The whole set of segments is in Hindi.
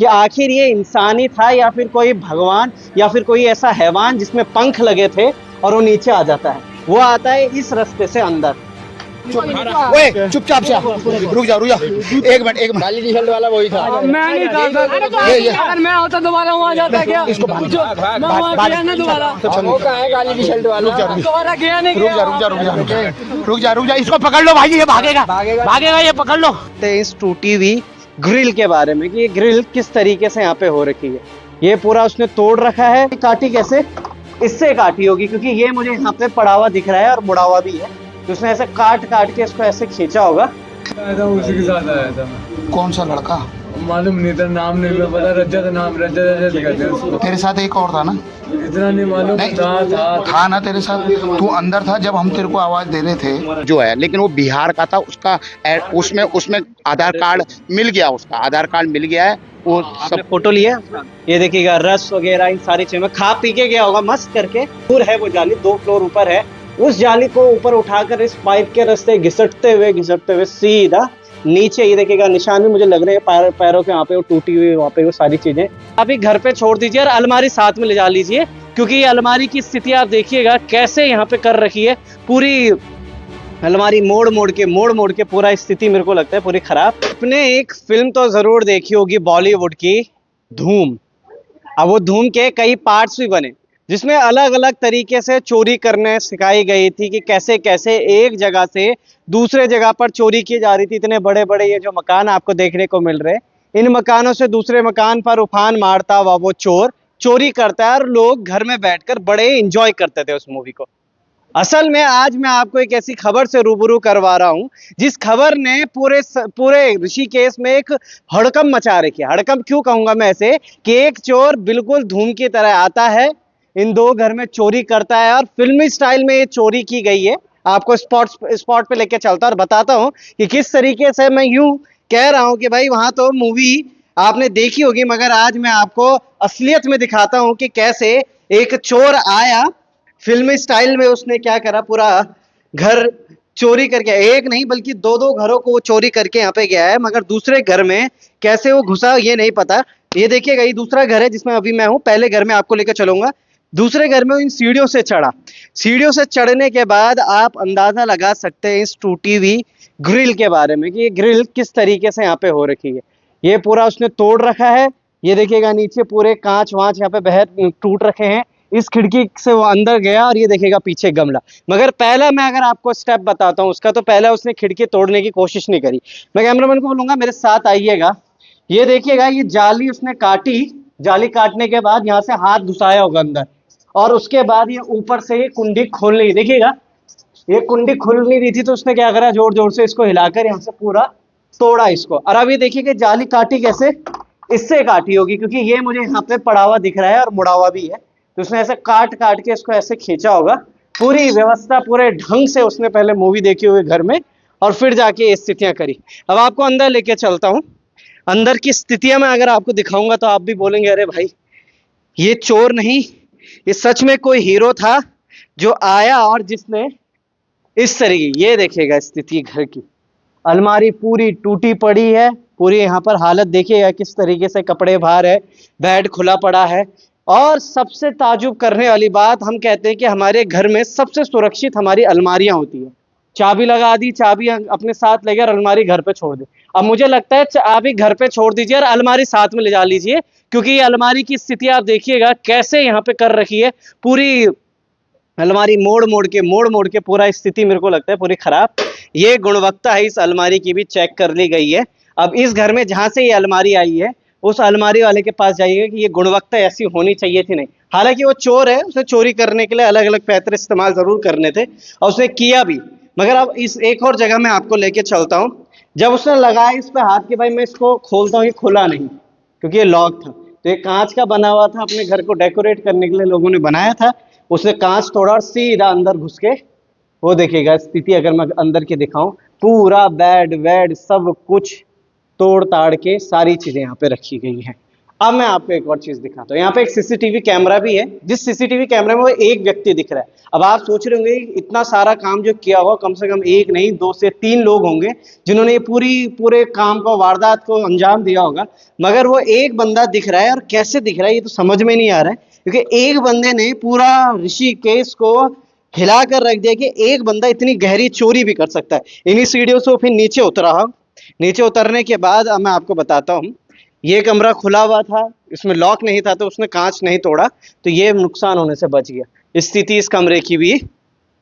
कि आखिर ये इंसान ही था या फिर कोई भगवान या फिर कोई ऐसा हैवान जिसमें पंख लगे थे और वो नीचे आ जाता है। वो आता है इस रास्ते से अंदर। ओए चुपचाप से रुक जा एक मिनट काली टी शर्ट वाला वही था। मैं नहीं था सर, अगर मैं होता दोबारा वहाँ जाता क्या? इसको मैं वहाँ गया ना दोबारा। वो कहाँ है काली टी शर्ट वाला? दोबारा गया नहीं। रुक जा इसको पकड़ लो भाई, ये भागेगा ये पकड़ लो। इस टूटी हुई ग्रिल के बारे में कि ये ग्रिल किस तरीके से यहाँ पे हो रखी है। ये पूरा उसने तोड़ रखा है। काटी कैसे? इससे काटी होगी क्योंकि ये मुझे यहाँ पे पड़ा हुआ दिख रहा है और मुड़ा हुआ भी है, तो उसने ऐसे काट के इसको ऐसे खींचा होगा। उसी के साथ आया था मैं। कौन सा लड़का? मालूम नहीं था, नाम नहीं पता। रजत नाम, रजत कहते हैं उसको। तेरे साथ एक और था ना? इतना नहीं मालूम। था ना तेरे साथ? तू अंदर था जब हम तेरे को आवाज दे रहे थे जो है, लेकिन वो बिहार का था। उसका उसमें आधार कार्ड मिल गया, उसका आधार कार्ड मिल गया है। वो सब फोटो लिया, ये देखिएगा रस वगैरह इन सारी चीजें खा पी के गया होगा मस्त करके। दूर है वो जाली, 2 फ्लोर ऊपर है। उस जाली को ऊपर उठाकर इस पाइप के रास्ते घिसटते हुए सीधा नीचे, ये देखिएगा निशान भी मुझे लग रहे हैं पैरों के, वहाँ पे वो टूटी हुई, वहाँ पे वो सारी चीजें। अभी घर पे छोड़ दीजिए और अलमारी साथ में ले जा लीजिए, क्योंकि ये अलमारी की स्थिति आप देखिएगा कैसे यहाँ पे कर रखी है। पूरी अलमारी मोड़ के पूरा स्थिति मेरे को लगता है पूरी खराब। आपने एक फिल्म तो जरूर देखी होगी बॉलीवुड की, धूम। अब वो धूम के कई पार्ट्स भी बने जिसमें अलग अलग तरीके से चोरी करने सिखाई गई थी कि कैसे कैसे एक जगह से दूसरे जगह पर चोरी की जा रही थी। इतने बड़े बड़े ये जो मकान आपको देखने को मिल रहे हैं, इन मकानों से दूसरे मकान पर उफान मारता हुआ वो चोर चोरी करता है और लोग घर में बैठकर बड़े एंजॉय करते थे उस मूवी को। असल में आज मैं आपको एक ऐसी खबर से रूबरू करवा रहा हूं जिस खबर ने पूरे ऋषिकेश में एक हड़कंप मचा रखी है। हड़कंप क्यों कहूंगा मैं ऐसे कि एक चोर बिल्कुल धूम की तरह आता है, इन 2 घर में चोरी करता है और फिल्मी स्टाइल में ये चोरी की गई है। आपको स्पॉट पे लेके चलता और बताता हूं कि किस तरीके से। मैं यूं कह रहा हूं कि भाई वहां तो मूवी आपने देखी होगी, मगर आज मैं आपको असलियत में दिखाता हूं कि कैसे एक चोर आया फिल्मी स्टाइल में। उसने क्या करा, पूरा घर चोरी करके, एक नहीं बल्कि 2 घरों को वो चोरी करके यहाँ पे गया है, मगर दूसरे घर में कैसे वो घुसा ये नहीं पता। ये देखिएगा, ये दूसरा घर है जिसमें अभी मैं हूँ। पहले घर में आपको लेकर चलूंगा। दूसरे घर में इन सीढ़ियों से चढ़ा। सीढ़ियों से चढ़ने के बाद आप अंदाजा लगा सकते हैं इस टूटी हुई ग्रिल के बारे में कि ये ग्रिल किस तरीके से यहाँ पे हो रखी है। ये पूरा उसने तोड़ रखा है। ये देखिएगा नीचे पूरे कांच वांच यहाँ पे बहर टूट रखे हैं। इस खिड़की से वो अंदर गया और ये देखिएगा पीछे गमला। मगर पहला मैं अगर आपको स्टेप बताता हूँ उसका, तो पहला उसने खिड़की तोड़ने की कोशिश नहीं करी। मैं कैमरामैन को बोलूंगा मेरे साथ आइएगा। ये देखिएगा, ये जाली उसने काटी। जाली काटने के बाद यहाँ से हाथ घुसाया होगा अंदर, और उसके बाद ये ऊपर से ये कुंडी खोल नहीं, देखिएगा ये कुंडी खुल नहीं रही थी, तो उसने क्या करा, जोर जोर से इसको हिलाकर यहाँ से पूरा तोड़ा इसको। और अब ये देखिए कि जाली काटी कैसे? इससे काटी होगी क्योंकि ये मुझे यहाँ पे पड़ा हुआ दिख रहा है और मुड़ा हुआ भी है, तो उसने ऐसे काट के इसको ऐसे खींचा होगा। पूरी व्यवस्था पूरे ढंग से उसने पहले मूवी देखी हुई घर में और फिर जाके ये स्थितियां करी। अब आपको अंदर लेके चलता हूँ। अंदर की स्थितियां मैं अगर आपको दिखाऊंगा तो आप भी बोलेंगे अरे भाई ये चोर नहीं, ये सच में कोई हीरो था जो आया और जिसने इस तरीके। ये देखिएगा स्थिति घर की, अलमारी पूरी टूटी पड़ी है, पूरी यहाँ पर हालत देखिएगा किस तरीके से, कपड़े बाहर है, बेड खुला पड़ा है। और सबसे ताजुब करने वाली बात, हम कहते हैं कि हमारे घर में सबसे सुरक्षित हमारी अलमारियां होती है। चाबी लगा दी, चाबी अपने साथ ले गए और अलमारी घर पे छोड़ दी। अब मुझे लगता है चाबी घर पे छोड़ दीजिए और अलमारी साथ में ले जा लीजिए, क्योंकि ये अलमारी की स्थिति आप देखिएगा कैसे यहाँ पे कर रखी है। पूरी अलमारी मोड़ के पूरा स्थिति मेरे को लगता है पूरी खराब। ये गुणवत्ता है इस अलमारी की भी चेक कर ली गई है। अब इस घर में जहां से ये अलमारी आई है उस अलमारी वाले के पास जाइएगा कि ये गुणवत्ता ऐसी होनी चाहिए थी नहीं। हालांकि वो चोर है, उसे चोरी करने के लिए अलग अलग पैतरे इस्तेमाल जरूर करने थे और उसने किया भी। मगर अब इस एक और जगह मैं आपको लेके चलता हूँ। जब उसने लगाया इस पे हाथ कि भाई मैं इसको खोलता हूँ, ये खुला नहीं क्योंकि ये लॉक था। तो ये कांच का बना हुआ था, अपने घर को डेकोरेट करने के लिए लोगों ने बनाया था। उसने कांच तोड़ा और सीधा अंदर घुस के, वो देखिएगा स्थिति अगर मैं अंदर की दिखाऊं, पूरा बेड वेड सब कुछ तोड़ ताड़ के सारी चीजें यहाँ पे रखी गई हैं। अब मैं आपको एक और चीज दिखाता हूँ। यहाँ पे एक सीसीटीवी कैमरा भी है, जिस सीसीटीवी कैमरे में वो एक व्यक्ति दिख रहा है। अब आप सोच रहे होंगे इतना सारा काम जो किया हुआ, कम से कम एक नहीं 2 से 3 लोग होंगे जिन्होंने ये पूरे काम को, वारदात को अंजाम दिया होगा, मगर वो एक बंदा दिख रहा है। और कैसे दिख रहा है ये तो समझ में नहीं आ रहा है, क्योंकि एक बंदे ने पूरा ऋषिकेश को हिला कर रख दिया कि एक बंदा इतनी गहरी चोरी भी कर सकता है। इन्हीं सीढ़ियों से वो फिर नीचे उतरा। नीचे उतरने के बाद अब मैं आपको बताता हूँ, ये कमरा खुला हुआ था, इसमें लॉक नहीं था, तो उसने कांच नहीं तोड़ा, तो ये नुकसान होने से बच गया। स्थिति इस कमरे की भी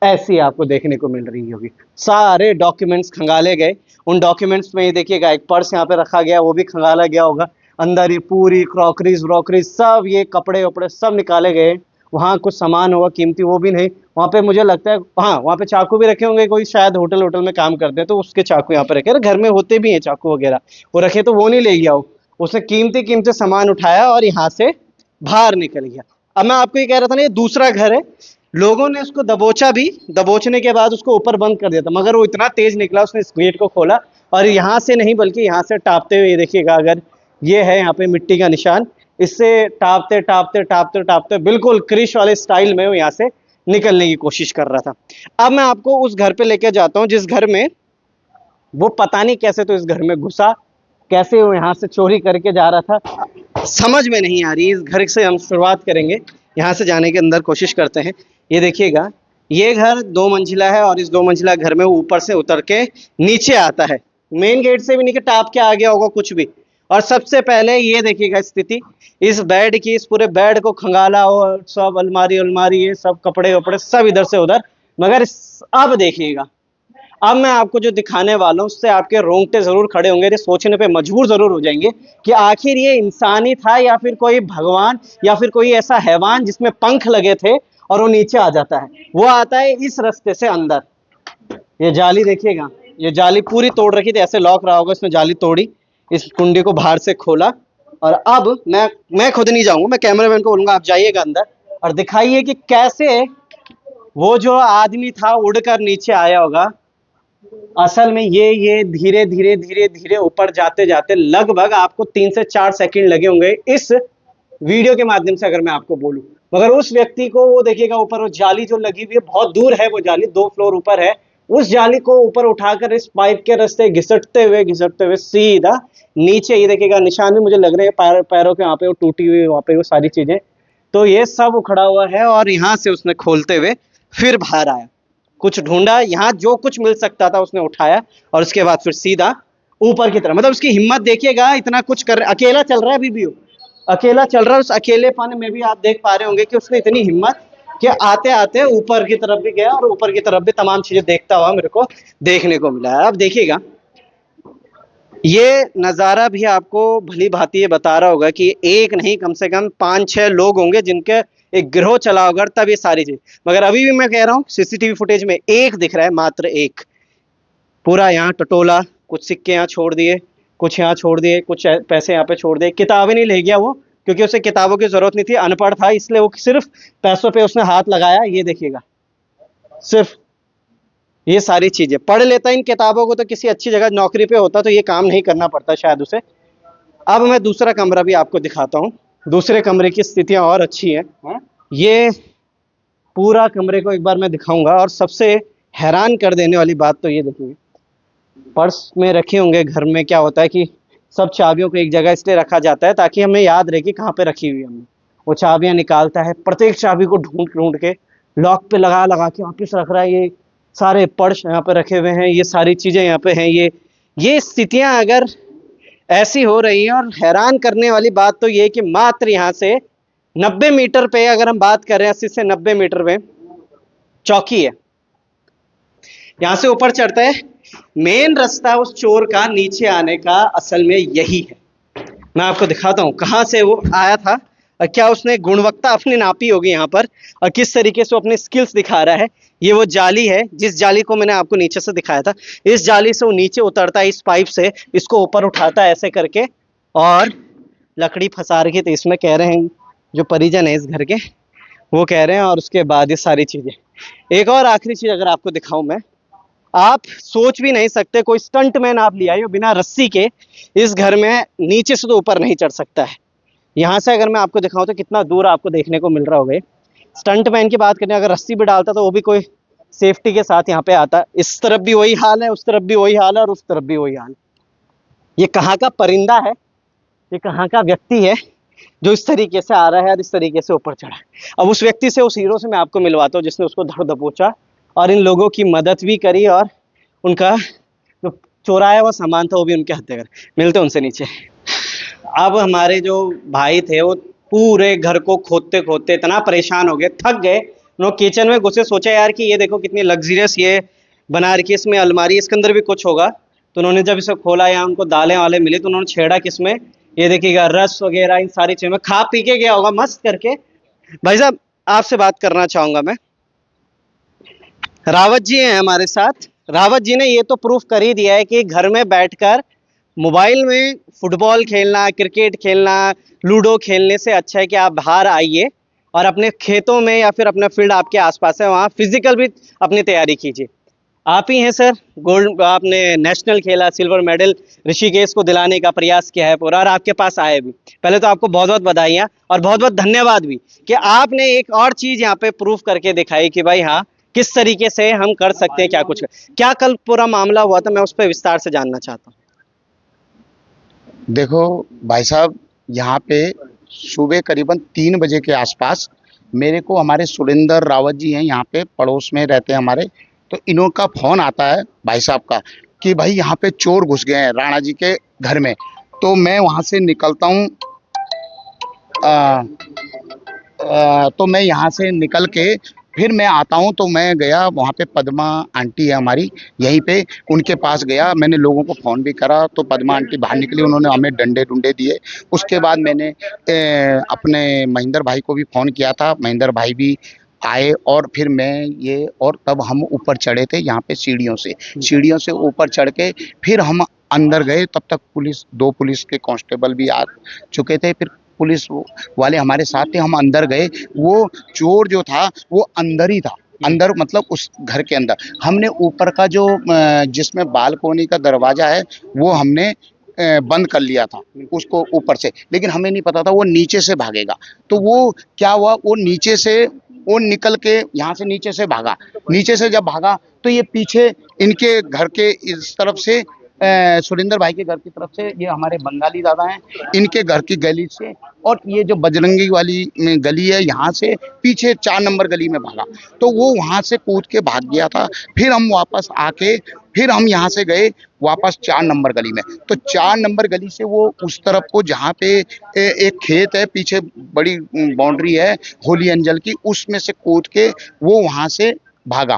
ऐसी आपको देखने को मिल रही होगी। सारे डॉक्यूमेंट्स खंगाले गए। उन डॉक्यूमेंट्स में ये देखिएगा एक पर्स यहाँ पे रखा गया, वो भी खंगाला गया होगा। अंदर ये पूरी क्रॉकरीज व्रॉकरीज सब, ये कपड़े वपड़े सब निकाले गए। वहाँ कुछ सामान होगा कीमती, वो भी नहीं। वहाँ पे मुझे लगता है, हाँ, वहाँ पे चाकू भी रखे होंगे, कोई शायद होटल में काम करते हैं तो उसके चाकू यहाँ पे रखे। घर में होते भी हैं चाकू वगैरह, वो रखे तो वो नहीं ले गया हो। उसने कीमती सामान उठाया और यहाँ से बाहर निकल गया। अब मैं आपको ये कह रहा था ना, ये दूसरा घर है। लोगों ने उसको दबोचा भी, दबोचने के बाद उसको ऊपर बंद कर दिया था, मगर वो इतना तेज निकला, उसने इस गेट को खोला और यहाँ से नहीं बल्कि यहाँ से टापते हुए, ये देखिएगा, अगर ये है यहाँ पे मिट्टी का निशान, इससे टापते टापते टापते टापते बिल्कुल क्रिश वाले स्टाइल में वो यहाँ से निकलने की कोशिश कर रहा था। अब मैं आपको उस घर पे लेके जाता हूँ जिस घर में वो पता नहीं कैसे तो इस घर में घुसा, कैसे वो यहाँ से चोरी करके जा रहा था, समझ में नहीं आ रही। इस घर से हम शुरुआत करेंगे, यहाँ से जाने के अंदर कोशिश करते हैं। ये देखिएगा, ये घर 2 मंजिला है और इस 2 मंजिला घर में वो ऊपर से उतर के नीचे आता है। मेन गेट से भी नहीं कि टाप के आ गया होगा कुछ भी। और सबसे पहले ये देखिएगा स्थिति इस बेड की, इस पूरे बेड को खंगाला और सब अलमारी ये सब कपड़े वपड़े सब इधर से उधर। मगर अब देखिएगा, अब मैं आपको जो दिखाने वाला हूँ उससे आपके रोंगटे जरूर खड़े होंगे, ये सोचने पे मजबूर जरूर हो जाएंगे कि आखिर ये इंसान ही था या फिर कोई भगवान या फिर कोई ऐसा हैवान जिसमें पंख लगे थे और वो नीचे आ जाता है। वो आता है इस रास्ते से अंदर। ये जाली देखिएगा, ये जाली पूरी तोड़ रखी थी, ऐसे लॉक रहा होगा, इसमें जाली तोड़ी, इस कुंडी को बाहर से खोला। और अब मैं खुद नहीं जाऊंगा, मैं कैमरामैन को बोलूंगा आप जाइएगा अंदर और दिखाइए कि कैसे वो जो आदमी था उड़कर नीचे आया होगा। असल में ये धीरे धीरे ऊपर जाते जाते लगभग आपको 3 से 4 सेकंड लगे होंगे इस वीडियो के माध्यम से अगर मैं आपको बोलूं। मगर उस व्यक्ति को वो देखिएगा, ऊपर वो जाली जो लगी हुई है, बहुत दूर है वो जाली, 2 फ्लोर ऊपर है। उस जाली को ऊपर उठाकर इस पाइप के रास्ते घिसटते हुए सीधा नीचे, ये देखिएगा निशान भी मुझे लग रहे हैं पैरों के, वहाँ पे वो टूटी हुई, वहाँ पे वो सारी चीजें, तो ये सब उखड़ा हुआ है। और यहाँ से उसने खोलते हुए फिर बाहर आया, कुछ ढूंढा, यहाँ जो कुछ मिल सकता था उसने उठाया और उसके बाद फिर सीधा ऊपर की तरफ। मतलब उसकी हिम्मत देखिएगा, इतना कुछ कर, अकेला चल रहा है अभी भी, अकेला चल रहा है। उस अकेलेपन में भी आप देख पा रहे होंगे कि उसने इतनी हिम्मत कि आते आते ऊपर की तरफ भी गया और ऊपर की तरफ भी तमाम चीजें देखता हुआ मेरे को देखने को मिला है। अब देखिएगा, ये नज़ारा भी आपको भली भांति ये बता रहा होगा कि एक नहीं कम से कम 5-6 लोग होंगे जिनके एक गिरोह चला होगा, तब ये सारी चीज। मगर अभी भी मैं कह रहा हूँ सीसीटीवी फुटेज में एक दिख रहा है, मात्र एक। पूरा यहाँ टटोला, कुछ सिक्के यहाँ छोड़ दिए, कुछ यहाँ छोड़ दिए, कुछ पैसे यहाँ पे छोड़ दिए। किताबें नहीं ले गया वो, क्योंकि उसे किताबों की जरूरत नहीं थी, अनपढ़ था, इसलिए वो सिर्फ पैसों पे उसने हाथ लगाया। ये देखिएगा, सिर्फ ये सारी चीजें पढ़ लेता इन किताबों को तो किसी अच्छी जगह नौकरी पे होता तो ये काम नहीं करना पड़ता शायद उसे। अब मैं दूसरा कमरा भी आपको दिखाता हूँ। दूसरे कमरे की स्थितियां और अच्छी हैं। ये पूरा कमरे को एक बार मैं दिखाऊंगा। और सबसे हैरान कर देने वाली बात तो ये देखिए, पर्स में रखे होंगे, घर में क्या होता है कि सब चाबियों को एक जगह इसलिए रखा जाता है ताकि हमें याद रहे कि कहाँ पे रखी हुई है हमने। वो चाबियां निकालता है, प्रत्येक चाबी को ढूंढ के लॉक पे लगा के वापिस रख रहा है। ये सारे पर्स यहाँ पे रखे हुए हैं, ये सारी चीजें यहाँ पे हैं। ये स्थितियां अगर ऐसी हो रही हैं, और हैरान करने वाली बात तो ये कि मात्र यहाँ से 90 मीटर पे, अगर हम बात कर रहे हैं 80 से 90 मीटर पे चौकी है। यहाँ से ऊपर चढ़ता है, मेन रास्ता उस चोर का नीचे आने का असल में यही है। मैं आपको दिखाता हूँ कहाँ से वो आया था और क्या उसने गुणवत्ता अपनी नापी होगी यहाँ पर, और किस तरीके से वो अपने स्किल्स दिखा रहा है। ये वो जाली है जिस जाली को मैंने आपको नीचे से दिखाया था। इस जाली से वो नीचे उतरता है, इस पाइप से इसको ऊपर उठाता है ऐसे करके, और लकड़ी फंसा रखी थी इसमें, कह रहे हैं जो परिजन है इस घर के वो कह रहे हैं। और उसके बाद ये सारी चीजें। एक और आखिरी चीज अगर आपको दिखाऊं मैं, आप सोच भी नहीं सकते कोई स्टंट मैन आप ले आए हो बिना रस्सी के, इस घर में नीचे से तो ऊपर नहीं चढ़ सकता है। यहाँ से अगर मैं आपको दिखाऊं तो कितना दूर आपको देखने को मिल रहा होगा। स्टंटमैन की बात करें, अगर रस्सी भी डालता तो वो भी कोई सेफ्टी के साथ यहाँ पे आता। इस तरफ भी वही हाल है, उस तरफ भी वही हाल है और उस तरफ भी वही हाल। ये कहाँ का परिंदा है, ये कहाँ का व्यक्ति है जो इस तरीके से आ रहा है और इस तरीके से ऊपर चढ़ा है। अब उस व्यक्ति से, उस हीरो से मैं आपको मिलवाता हूँ जिसने उसको धड़ दबोचा और इन लोगों की मदद भी करी और उनका जो चोराया हुआ सामान था वो भी उनके हत्या कर। मिलते हैं उनसे नीचे। अब हमारे जो भाई थे वो पूरे घर को खोदते खोदते इतना परेशान हो गए, थक गए। उन्होंने किचन में घुसे, सोचा यार कि ये देखो कितनी लग्जरियस ये बना रखी है, इसमें अलमारी, इसके अंदर भी कुछ होगा। तो उन्होंने जब इसे खोला, या उनको दालें वाले मिले, तो उन्होंने छेड़ा किसमें, ये देखिएगा रस वगैरह इन सारी चीज़ों में खा पी के गया होगा मस्त करके। भाई साहब आपसे बात करना चाहूंगा मैं। रावत जी हैं हमारे साथ। रावत जी ने ये तो प्रूफ कर ही दिया है कि घर में बैठकर मोबाइल में फुटबॉल खेलना, क्रिकेट खेलना, लूडो खेलने से अच्छा है कि आप बाहर आइए और अपने खेतों में या फिर अपना फील्ड आपके आसपास है वहाँ फिजिकल भी अपनी तैयारी कीजिए। आप ही हैं सर, गोल्ड आपने नेशनल खेला, सिल्वर मेडल ऋषिकेश को दिलाने का प्रयास किया है पूरा, और आपके पास आए भी। पहले तो आपको बहुत बहुत बधाइयाँ और बहुत बहुत धन्यवाद भी कि आपने एक और चीज़ यहाँ पे प्रूफ करके दिखाई कि भाई हाँ किस तरीके से हम कर सकते हैं, क्या कुछ क्या कल पूरा मामला हुआ था, मैं उस पर विस्तार से जानना चाहता हूँ। देखो भाई साहब, यहाँ पे सुबह करीबन 3 बजे के आसपास मेरे को हमारे सुरेंद्र रावत जी हैं, यहाँ पे पड़ोस में रहते हैं हमारे, तो इन्हों का फ़ोन आता है भाई साहब का कि भाई यहाँ पे चोर घुस गए हैं राणा जी के घर में। तो मैं वहाँ से निकलता हूँ, तो मैं यहाँ से निकल के फिर मैं आता हूँ, तो मैं गया वहाँ पे, पद्मा आंटी है हमारी यहीं पे, उनके पास गया। मैंने लोगों को फ़ोन भी करा तो पद्मा आंटी बाहर निकली, उन्होंने हमें डंडे डुंडे दिए। उसके बाद मैंने अपने महेंद्र भाई को भी फ़ोन किया था, महेंद्र भाई भी आए और फिर मैं ये, और तब हम ऊपर चढ़े थे यहाँ पे सीढ़ियों से ऊपर चढ़ के फिर हम अंदर गए। तब तक पुलिस, 2 पुलिस के कांस्टेबल भी आ चुके थे। फिर पुलिस वाले हमारे साथ थे, हम अंदर गए। वो चोर जो था वो अंदर ही था, अंदर मतलब उस घर के अंदर। हमने ऊपर का जो जिसमें बालकोनी का दरवाजा है वो हमने बंद कर लिया था उसको ऊपर से, लेकिन हमें नहीं पता था वो नीचे से भागेगा। तो वो क्या हुआ, वो नीचे से वो निकल के यहाँ से नीचे से भागा। नीचे से जब भागा तो ये पीछे इनके घर के इस तरफ से, सुरेंद्र भाई के घर की तरफ से, ये हमारे बंगाली दादा हैं, इनके घर की गली से, और ये जो बजरंगी वाली गली है यहाँ से पीछे 4 नंबर गली में भागा। तो वो वहाँ से कूद के भाग गया था। फिर हम वापस आके फिर हम यहाँ से गए वापस 4 नंबर गली में। तो 4 नंबर गली से वो उस तरफ को, जहाँ पे एक खेत है पीछे, बड़ी बाउंड्री है होली अंजल की, उसमें से कूद के वो वहाँ से भागा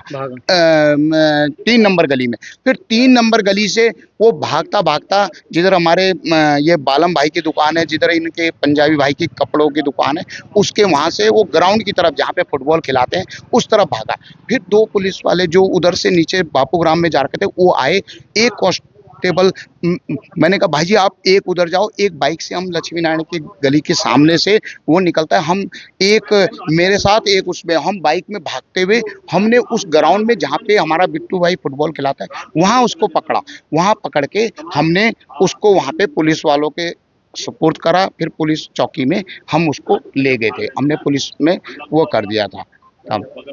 3 नंबर गली में। फिर 3 नंबर गली से वो भागता भागता जिधर हमारे ये बालम भाई की दुकान है, जिधर इनके पंजाबी भाई की कपड़ों की दुकान है, उसके वहाँ से वो ग्राउंड की तरफ जहाँ पे फुटबॉल खिलाते हैं उस तरफ भागा। फिर 2 पुलिस वाले जो उधर से नीचे बापूग्राम में जा रखे थे वो आए। एक कांस्टेबल, मैंने कहा भाई जी आप एक उधर जाओ, एक बाइक से हम लक्ष्मी नारायण की गली के सामने से वो निकलता है, हम एक मेरे साथ एक उसमें, हम बाइक में भागते हुए हमने उस ग्राउंड में जहाँ पे हमारा बिट्टू भाई फुटबॉल खिलाता है वहाँ उसको पकड़ा। वहाँ पकड़ के हमने उसको वहाँ पे पुलिस वालों के सुपुर्द करा। फिर पुलिस चौकी में हम उसको ले गए थे, हमने पुलिस में वो कर दिया था।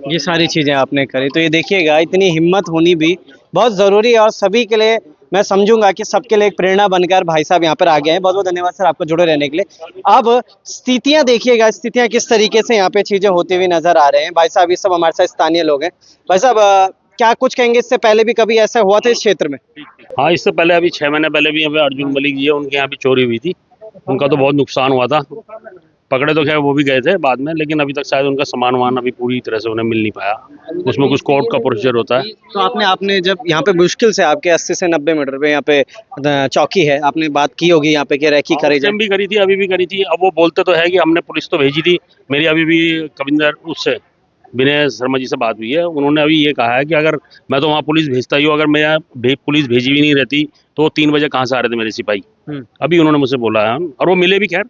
ये सारी चीज़ें आपने करी, तो ये देखिएगा इतनी हिम्मत होनी भी बहुत ज़रूरी है, और सभी के लिए मैं समझूंगा कि सबके लिए एक प्रेरणा बनकर भाई साहब यहाँ पर आ गए हैं। बहुत बहुत धन्यवाद सर आपको जुड़े रहने के लिए। अब स्थितियाँ देखिएगा, स्थितियाँ किस तरीके से यहाँ पे चीज़ें होती हुई नजर आ रहे हैं। भाई साहब ये सब हमारे साथ स्थानीय लोग हैं। भाई साहब क्या कुछ कहेंगे, इससे पहले भी कभी ऐसा हुआ था इस क्षेत्र में? हाँ, इससे पहले अभी 6 महीने पहले भी यहाँ पे अर्जुन मलिक जी है, उनके यहाँ भी चोरी हुई थी। उनका तो बहुत नुकसान हुआ था। पकड़े तो खैर वो भी गए थे बाद में, लेकिन अभी तक शायद उनका सामान वामान अभी पूरी तरह से उन्हें मिल नहीं पाया। उसमें कुछ कोर्ट का प्रोसीजर होता है। तो आपने जब यहाँ पे मुश्किल से आपके 80 से 90 मीटर पे यहाँ पे चौकी है, आपने बात की होगी यहाँ पे कि रैकी करे जाए? भी करी थी, अभी भी करी थी। अब वो बोलते तो है कि हमने पुलिस तो भेजी थी। मेरी अभी भी कविंदर उससे विनय शर्मा जी से बात हुई है। उन्होंने अभी ये कहा है कि अगर मैं तो वहाँ पुलिस भेजता ही हूँ, अगर मैं पुलिस भेजी भी नहीं रहती तो 3 बजे कहाँ से आ रहे थे मेरे सिपाही। अभी उन्होंने मुझसे बोला है, और वो मिले भी, खैर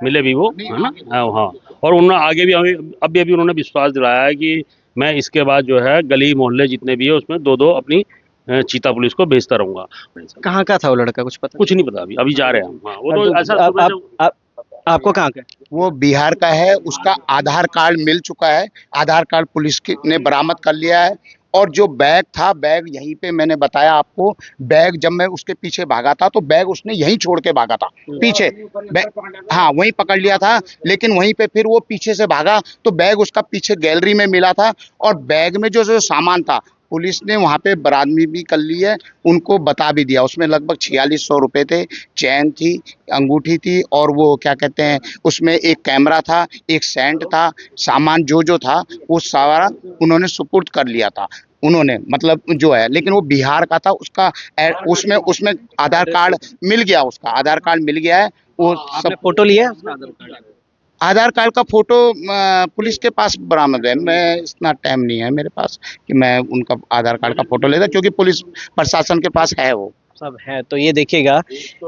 मिले भी वो, है ना। हाँ, और उन्होंने आगे भी अभी उन्होंने विश्वास दिलाया है कि मैं इसके बाद जो है गली मोहल्ले जितने भी है उसमें 2-2 अपनी चीता पुलिस को भेजता रहूंगा। कहाँ का था वो लड़का, कुछ पता? कुछ नहीं पता, अभी जा रहे हैं हम। हाँ, वो तो ऐसा आपको कहाँ का है? वो बिहार का है, उसका आधार कार्ड मिल चुका है, आधार कार्ड पुलिस ने बरामद कर लिया है। और जो बैग था, बैग यहीं पे मैंने बताया आपको, बैग जब मैं उसके पीछे भागा था तो बैग उसने यहीं छोड़ के भागा था पीछे। हाँ, वहीं पकड़ लिया था, लेकिन वहीं पे फिर वो पीछे से भागा तो बैग उसका पीछे गैलरी में मिला था। और बैग में जो जो सामान था, पुलिस ने वहाँ पे बरामदी भी कर ली है, उनको बता भी दिया। उसमें लगभग 4600 रुपए थे, चैन थी, अंगूठी थी, और वो क्या कहते हैं, उसमें एक कैमरा था, एक सेंट था, सामान जो जो था वो सारा उन्होंने सुपुर्द कर लिया था उन्होंने, मतलब जो है। लेकिन वो बिहार का था, उसका उसमें उसमें आधार कार्ड मिल गया, उसका आधार कार्ड मिल गया है। वो आपने सब फोटो लिया है उसका आधार कार्ड? आधार कार्ड का फोटो पुलिस के पास बरामद है। मैं इतना टाइम नहीं है मेरे पास कि मैं उनका आधार कार्ड का फोटो लेता, क्योंकि पुलिस प्रशासन के पास है वो सब है। तो ये देखिएगा,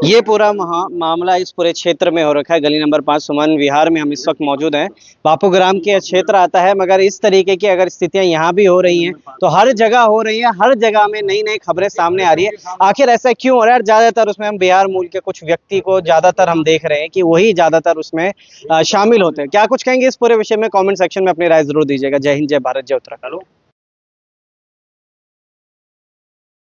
ये पूरा मामला इस पूरे क्षेत्र में हो रखा है। गली नंबर 5 सुमन विहार में हम इस वक्त मौजूद हैं। बापूग्राम के क्षेत्र आता है, मगर इस तरीके की अगर स्थितियां यहाँ भी हो रही हैं तो हर जगह हो रही हैं। हर जगह में नई नई खबरें सामने आ रही है। आखिर ऐसा क्यों हो रहा है? ज्यादातर उसमें हम बिहार मूल के कुछ व्यक्ति को ज्यादातर हम देख रहे हैं कि वही ज्यादातर उसमें शामिल होते हैं। क्या कुछ कहेंगे इस पूरे विषय में? कॉमेंट सेक्शन में अपनी राय जरूर दीजिएगा। जय हिंद, जय भारत, जय उत्तराखंड।